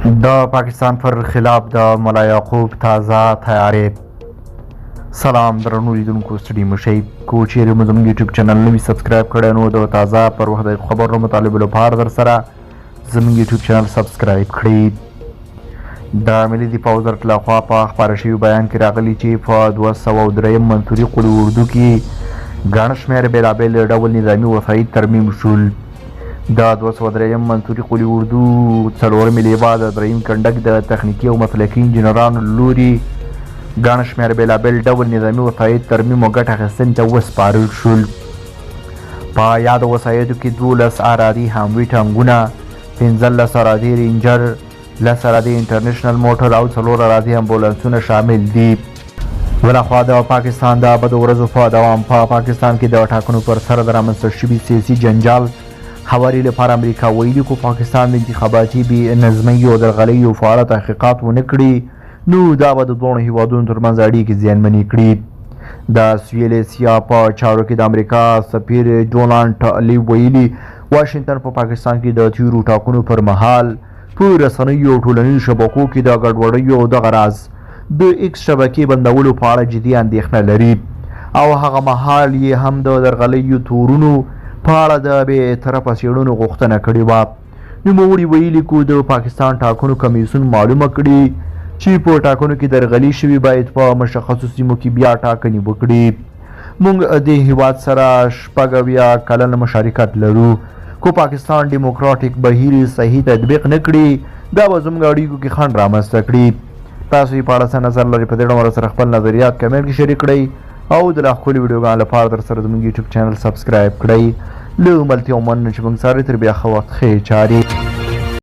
د پاکستان پر خلاف د ملا یعقوب تازه تیاری. سلام درنو لیدونکو، ستړي مشئ. که چیرې مو زموږ یوټیوب چینل نه وي سبسکرایب کړی نو د تازه پر وخت د خبرو مطالبو لپاره در سره زموږ یوټیوب چینل سبسکرایب کړئ. د ملي دفاع وزارت لخوا په خپاره شوي بیان کې راغلي چې په 203 منثوري قول اردو کې ګڼ شمېر بېلابېل ډول نظامي وسایط ترمیم شول. د 203 منثوري قول اردو 4 لیوه د دریم کنډک د تخنیکي او مسلکي انجینرانو لوري ګڼ شمېر بېلابېل ډول نظامي وسایط ترمیم او ګټه اخیستنې ته وسپارل شول. په یادو وسایطو کې 12 ارادي حموي ټانکونه، 15 ارادي رینجر، 10 ارادي انټرنیشنل موټر او 4 ارادي امبولانسونه شامل دي. ولخوا د پاکستان د بدو ورځو په دوام په پاکستان کې د ټاکنو پر سر د رامنځته شوي سیاسي جنجال هواري لپاره امریکا ویلي کو پاکستان د انتخاباتي بې نظمۍ او درغلۍ او فعاله تحقیقات ونه کړي نو دا به د دواړو هیوادونو ترمنځ اړیکې زیانمنې کړي. د سویل اسیا په چارو کې د امریکا سفیر ډونالډ ټرمپ ویلي واشنګټن په پاکستان کې د تیرو ټاکنو پر مهال په رسنیو او ټولنیزو شبکو کې د ګډوډیو او دغه راز د ایکس شبکې بندولو په اړه جدي اندېښنه لري او هغه مهال یې هم د درغلیو تورونو په اړه د بې طرفه څېړنو غوښتنه کړې وه. نوموړي ویلي کو د پاکستان ټاکنو کمیسیون معلومه کړي چې په ټاکنو کې درغلي شوي باید په مشخصو سیمو کې بیا ټاکنې وکړي. موږ د هیواد سره 80 کلن مشارکت لرو. کو پاکستان ډیموکراټیک بهیر صحیح تطبیق نه کړي دا به زموږ اړیکو کې خنډ رامنځته کړي. تاسو یې په اړه څه نظر لرئ؟ په دې ډول سره خپل نظریات کمنټ کې شریک کړئ او د لا ښکلي ویډیوګانو لپاره در سره زموږ یوټیوب چینل سبسکرایب کړئ. له ملتیا ومننه چې موږ سره تر بیا ښه وخت ښې چارې